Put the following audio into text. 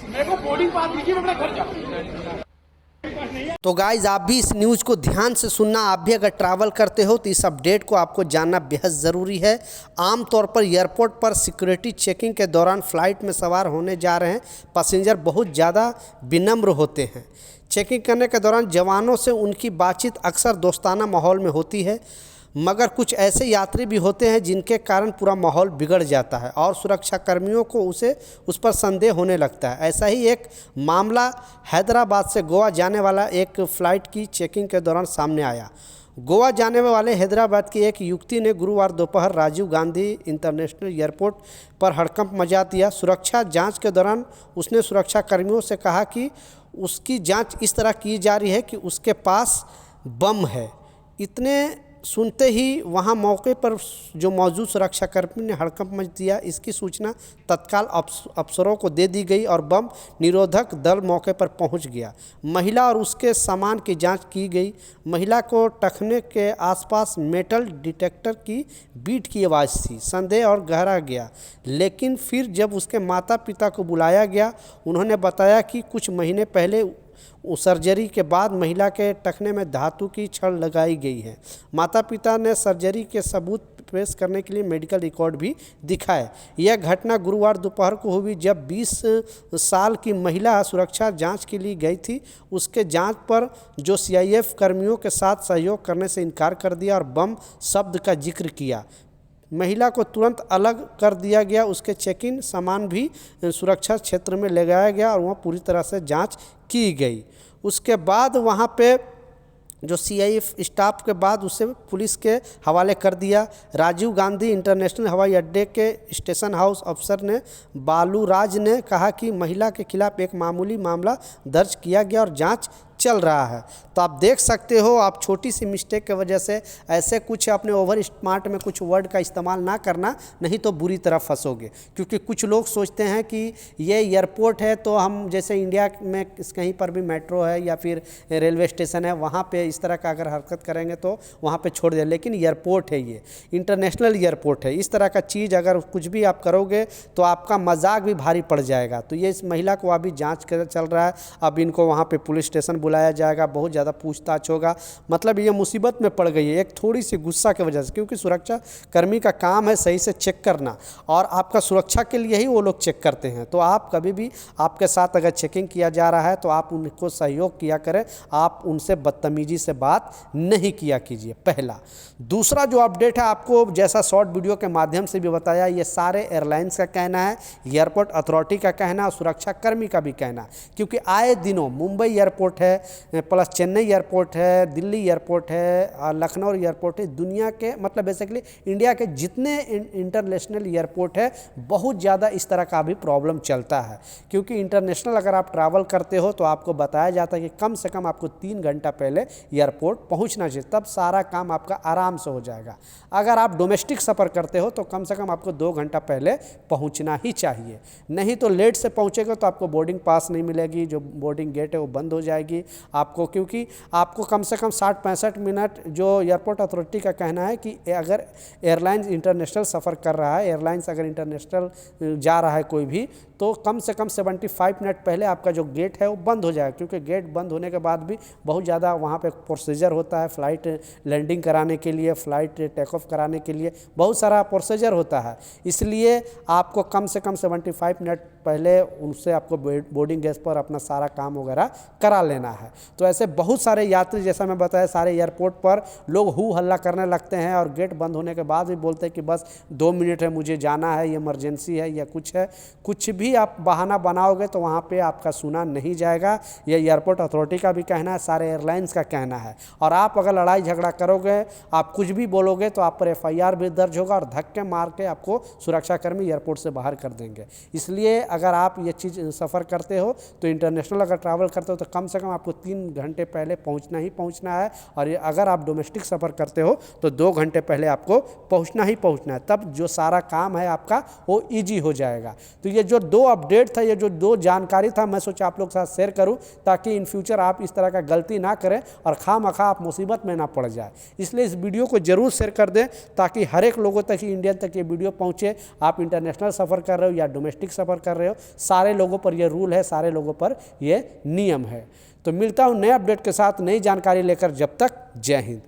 मेरे को boarding pass दीजिए, मैं अपना घर जाऊँ। तो गाइज आप भी इस न्यूज़ को ध्यान से सुनना। आप भी अगर ट्रैवल करते हो तो इस अपडेट को आपको जानना बेहद ज़रूरी है। आमतौर पर एयरपोर्ट पर सिक्योरिटी चेकिंग के दौरान फ़्लाइट में सवार होने जा रहे हैं पैसेंजर बहुत ज़्यादा विनम्र होते हैं। चेकिंग करने के दौरान जवानों से उनकी बातचीत अक्सर दोस्ताना माहौल में होती है, मगर कुछ ऐसे यात्री भी होते हैं जिनके कारण पूरा माहौल बिगड़ जाता है और सुरक्षा कर्मियों को उस पर संदेह होने लगता है। ऐसा ही एक मामला हैदराबाद से गोवा जाने वाला एक फ़्लाइट की चेकिंग के दौरान सामने आया। गोवा जाने वाले हैदराबाद की एक युवती ने गुरुवार दोपहर राजीव गांधी इंटरनेशनल एयरपोर्ट पर हड़कंप मचा दिया। सुरक्षा जांच के दौरान उसने सुरक्षा कर्मियों से कहा कि उसकी जांच इस तरह की जा रही है कि उसके पास बम है। इतने सुनते ही वहां मौके पर जो मौजूद सुरक्षाकर्मी ने हड़कंप मच दिया। इसकी सूचना तत्काल अफसरों को दे दी गई और बम निरोधक दल मौके पर पहुंच गया। महिला और उसके सामान की जांच की गई। महिला को टखने के आसपास मेटल डिटेक्टर की बीट की आवाज़ थी। संदेह और गहरा गया, लेकिन फिर जब उसके माता पिता को बुलाया गया, उन्होंने बताया कि कुछ महीने पहले सर्जरी के बाद महिला के टखने में धातु की छड़ लगाई गई है। माता पिता ने सर्जरी के सबूत पेश करने के लिए मेडिकल रिकॉर्ड भी दिखाए। यह घटना गुरुवार दोपहर को हुई जब 20 साल की महिला सुरक्षा जांच के लिए गई थी। उसके जांच पर जो सीआईएफ कर्मियों के साथ सहयोग करने से इनकार कर दिया और बम शब्द का जिक्र किया। महिला को तुरंत अलग कर दिया गया। उसके चेक इन सामान भी सुरक्षा क्षेत्र में ले जाया गया और वहाँ पूरी तरह से जांच की गई। उसके बाद वहाँ पे जो सीआईएफ स्टाफ के बाद उसे पुलिस के हवाले कर दिया। राजीव गांधी इंटरनेशनल हवाई अड्डे के स्टेशन हाउस अफसर ने बालूराज ने कहा कि महिला के खिलाफ एक मामूली मामला दर्ज किया गया और जांच चल रहा है। तो आप देख सकते हो, आप छोटी सी मिस्टेक की वजह से ऐसे कुछ अपने ओवर स्मार्ट में कुछ वर्ड का इस्तेमाल ना करना, नहीं तो बुरी तरह फंसोगे। क्योंकि कुछ लोग सोचते हैं कि ये एयरपोर्ट है तो हम जैसे इंडिया में कहीं पर भी मेट्रो है या फिर रेलवे स्टेशन है, वहाँ पे इस तरह का अगर हरकत करेंगे तो वहाँ पे छोड़ दें। लेकिन एयरपोर्ट है, ये इंटरनेशनल एयरपोर्ट है। इस तरह का चीज़ अगर कुछ भी आप करोगे तो आपका मजाक भी भारी पड़ जाएगा। तो ये इस महिला को अभी जाँच कर चल रहा है। अब इनको वहाँ पर पुलिस स्टेशन बुलाया जाएगा, बहुत ज़्यादा पूछताछ होगा। मतलब ये मुसीबत में पड़ गई है एक थोड़ी सी गुस्सा की वजह से, क्योंकि सुरक्षा कर्मी का काम है सही से चेक करना और आपका सुरक्षा के लिए ही वो लोग चेक करते हैं। तो आप कभी भी आपके साथ अगर चेकिंग किया जा रहा है तो आप उनको सहयोग किया करें, आप उनसे बदतमीजी से बात नहीं किया कीजिए। पहला। दूसरा जो अपडेट है, आपको जैसा शॉर्ट वीडियो के माध्यम से भी बताया, ये सारे एयरलाइंस का कहना है, एयरपोर्ट अथॉरिटी का कहना और सुरक्षा कर्मी का भी कहना, क्योंकि आए दिनों मुंबई एयरपोर्ट है, प्लस चेन्नई एयरपोर्ट है, दिल्ली एयरपोर्ट है, लखनऊ एयरपोर्ट है, दुनिया के मतलब बेसिकली इंडिया के जितने इंटरनेशनल एयरपोर्ट है, बहुत ज़्यादा इस तरह का भी प्रॉब्लम चलता है। क्योंकि इंटरनेशनल अगर आप ट्रैवल करते हो तो आपको बताया जाता है कि कम से कम आपको 3 घंटा पहले एयरपोर्ट पहुंचना चाहिए, तब सारा काम आपका आराम से हो जाएगा। अगर आप डोमेस्टिक सफ़र करते हो तो कम से कम आपको 2 घंटा पहले पहुँचना ही चाहिए, नहीं तो लेट से पहुँचेगा तो आपको बोर्डिंग पास नहीं मिलेगी, जो बोर्डिंग गेट है वो बंद हो जाएगी आपको। क्योंकि आपको कम से कम 60-65 मिनट, जो एयरपोर्ट अथॉरिटी का कहना है कि अगर एयरलाइंस इंटरनेशनल सफ़र कर रहा है, एयरलाइंस अगर इंटरनेशनल जा रहा है कोई भी, तो कम से कम 75 मिनट पहले आपका जो गेट है वो बंद हो जाएगा। क्योंकि गेट बंद होने के बाद भी बहुत ज़्यादा वहाँ पे प्रोसीजर होता है, फ़्लाइट लैंडिंग कराने के लिए, फ़्लाइट टेक ऑफ कराने के लिए बहुत सारा प्रोसीजर होता है। इसलिए आपको कम से कम 75 मिनट पहले उनसे आपको बोर्डिंग गेट पर अपना सारा काम वगैरह करा लेना है। तो ऐसे बहुत सारे यात्री, जैसा मैं बताया, सारे एयरपोर्ट पर लोग हू हल्ला करने लगते हैं और गेट बंद होने के बाद भी बोलते हैं कि बस 2 मिनट है, मुझे जाना है, ये इमरजेंसी है या कुछ है। कुछ भी आप बहाना बनाओगे तो वहाँ पे आपका सुना नहीं जाएगा। ये एयरपोर्ट अथॉरिटी का भी कहना है, सारे एयरलाइंस का कहना है। और आप अगर लड़ाई झगड़ा करोगे, आप कुछ भी बोलोगे तो आप पर FIR भी दर्ज होगा और धक्के मार के आपको सुरक्षाकर्मी एयरपोर्ट से बाहर कर देंगे। इसलिए अगर आप ये चीज़ सफ़र करते हो तो इंटरनेशनल अगर ट्रैवल करते हो तो कम से कम आपको 3 घंटे पहले पहुंचना ही पहुंचना है। और अगर आप डोमेस्टिक सफ़र करते हो तो 2 घंटे पहले आपको पहुंचना ही पहुंचना है, तब जो सारा काम है आपका वो ईजी हो जाएगा। तो ये जो दो अपडेट था, ये जो दो जानकारी था, मैं सोचा आप लोग के साथ शेयर करूं ताकि इन फ्यूचर आप इस तरह का गलती ना करें और खामखा आप मुसीबत में ना पड़ जाए। इसलिए इस वीडियो को जरूर शेयर कर दें ताकि हर एक लोगों तक, इंडियन तक ये वीडियो पहुंचे। आप इंटरनेशनल सफ़र कर रहे हो या डोमेस्टिक सफ़र कर रहे हो, सारे लोगों पर यह रूल है, सारे लोगों पर यह नियम है। तो मिलता हूं नए अपडेट के साथ, नई जानकारी लेकर। जब तक जय हिंद।